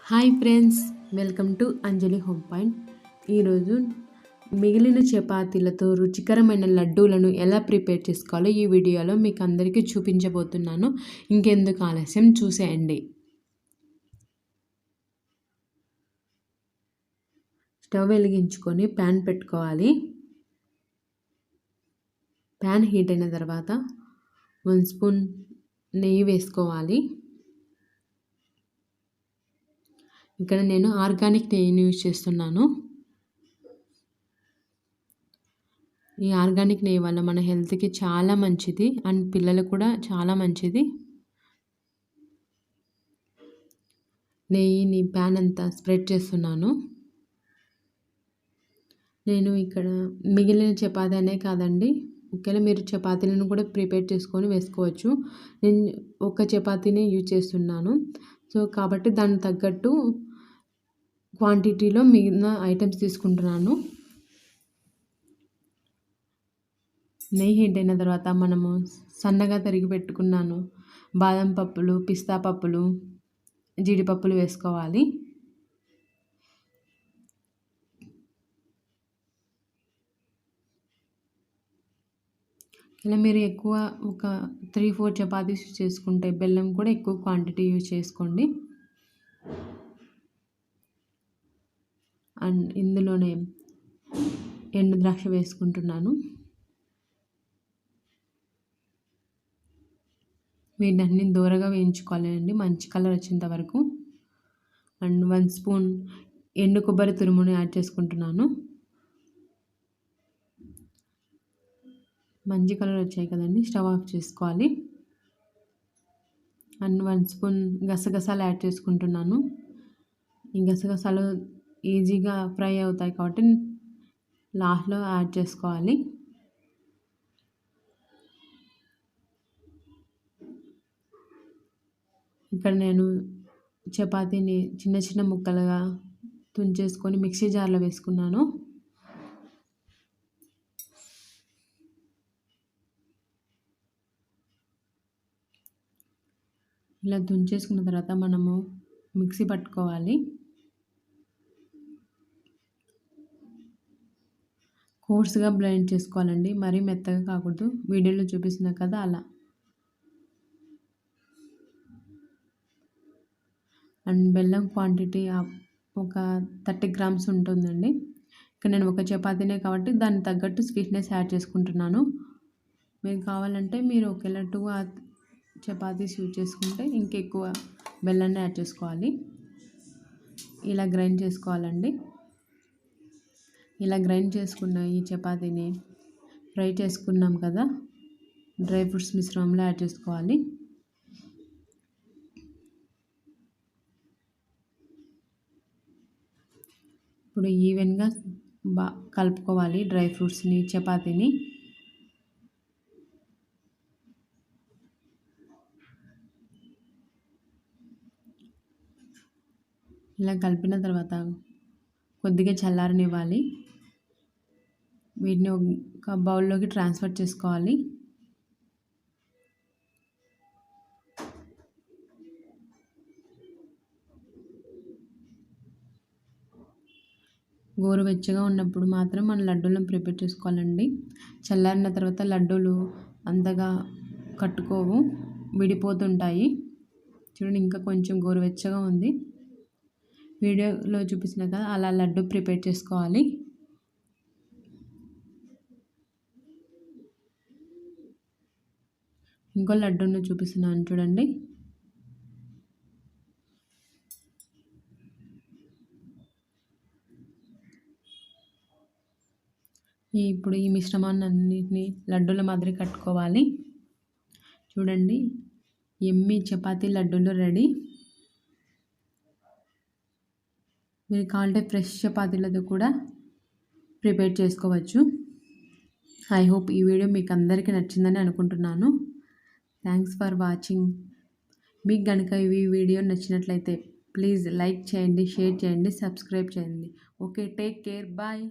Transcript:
Hi friends, welcome to Anjali home point. ఈరోజు మిగిలిన చపాతీలతో రుచికరమైన లడ్డూలను ఎలా ప్రిపేర్ చేసుకోవాలో ఈ వీడియోలో మీకు అందరికీ చూపించబోతున్నాను. ఇంకెందుకు ఆలస్యం, చూసేయండి. స్టవ్ వెలిగించుకొని ప్యాన్ పెట్టుకోవాలి. ప్యాన్ హీట్ అయిన తర్వాత 1 స్పూన్ నెయ్యి వేసుకోవాలి. ఇక్కడ నేను ఆర్గానిక్ నెయ్యిని యూజ్ చేస్తున్నాను. ఈ ఆర్గానిక్ నెయ్యి వల్ల మన హెల్త్కి చాలా మంచిది అండ్ పిల్లలకు కూడా చాలా మంచిది. నెయ్యిని ప్యాన్ అంతా స్ప్రెడ్ చేస్తున్నాను. నేను ఇక్కడ మిగిలిన చపాతీ అనే కాదండి, ఒకవేళ మీరు చపాతీలను కూడా ప్రిపేర్ చేసుకొని వేసుకోవచ్చు. నేను ఒక చపాతీని యూజ్ చేస్తున్నాను. సో కాబట్టి దానికి తగ్గట్టు క్వాంటిటీలో మిగిలిన ఐటమ్స్ తీసుకుంటున్నాను. నెయ్యి హీట్ అయిన తర్వాత మనము సన్నగా తరిగి పెట్టుకున్నాను బాదం పప్పులు, పిస్తా పప్పులు, జీడిపప్పులు వేసుకోవాలి. ఇలా మీరు ఎక్కువ ఒక 3-4 చపాతీస్ చేసుకుంటే బెల్లం కూడా ఎక్కువ క్వాంటిటీ యూజ్ చేసుకోండి. అండ్ ఇందులోనే ఎండు ద్రాక్ష వేసుకుంటున్నాను. వీటన్ని దూరగా వేయించుకోవాలండి, మంచి కలర్ వచ్చేంత వరకు. అండ్ 1 స్పూన్ ఎండు కొబ్బరి తురుముని యాడ్ చేసుకుంటున్నాను. మంచి కలర్ వచ్చాయి కదండి, స్టవ్ ఆఫ్ చేసుకోవాలి. అండ్ 1 స్పూన్ గసగసాలు యాడ్ చేసుకుంటున్నాను. ఈ గసగసాలు ఈజీగా ఫ్రై అవుతాయి కాబట్టి లాస్ట్లో యాడ్ చేసుకోవాలి. ఇక్కడ నేను చపాతీని చిన్న చిన్న ముక్కలుగా తుంచేసుకొని మిక్సీ జార్లో వేసుకున్నాను. ఇలా తుంచేసుకున్న తర్వాత మనము మిక్సీ పట్టుకోవాలి. కోర్స్గా బ్లెండ్ చేసుకోవాలండి, మరీ మెత్తగా కాకూడదు. వీడియోలో చూపిస్తున్నా కదా అలా. అండ్ బెల్లం క్వాంటిటీ ఒక 30 గ్రామ్స్ ఉంటుందండి. ఇక్కడ నేను ఒక చపాతీనే కాబట్టి దానికి తగ్గట్టు స్వీట్నెస్ యాడ్ చేసుకుంటున్నాను. మీకు కావాలంటే మీరు ఒకవేళ 2 చపాతీస్ యూజ్ చేసుకుంటే ఇంకెక్కువ బెల్లాన్ని యాడ్ చేసుకోవాలి. ఇలా గ్రైండ్ చేసుకోవాలండి. ఇలా గ్రైండ్ చేసుకున్న ఈ చపాతీని ఫ్రై చేసుకున్నాం కదా, డ్రై ఫ్రూట్స్ మిశ్రమంలో యాడ్ చేసుకోవాలి. ఇప్పుడు ఈవెన్గా కలుపుకోవాలి డ్రై ఫ్రూట్స్ని, చపాతీని. ఇలా కలిపిన తర్వాత కొద్దిగా చల్లారనివ్వాలి. వీటిని ఒక బౌల్లోకి ట్రాన్స్ఫర్ చేసుకోవాలి. గోరువెచ్చగా ఉన్నప్పుడు మాత్రం మన లడ్డూలను ప్రిపేర్ చేసుకోవాలండి. చల్లారిన తర్వాత లడ్డూలు అంతగా కట్టుకోవు, విడిపోతుంటాయి. చూడండి, ఇంకా కొంచెం గోరువెచ్చగా ఉంది. వీడియోలో చూపిస్తున్నా కదా అలా లడ్డు ప్రిపేర్ చేసుకోవాలి. ఇంకో లడ్డూను చూపిస్తున్నాను చూడండి. ఇప్పుడు ఈ మిశ్రమాన్ని అన్నిటిని లడ్డూల మాదిరి కట్టుకోవాలి. చూడండి, ఎమ్మి చపాతీ లడ్డూలు రెడీ. మీరు కావాలంటే ఫ్రెష్ చపాతీలతో కూడా ప్రిపేర్ చేసుకోవచ్చు. ఐ హోప్ ఈ వీడియో మీకు అందరికీ నచ్చిందని అనుకుంటున్నాను. Thanks for watching. మీకు కనుక ఈ వీడియో నచ్చినట్లయితే ప్లీజ్ లైక్ చేయండి, షేర్ చేయండి, సబ్స్క్రైబ్ చేయండి. Okay, take care, bye.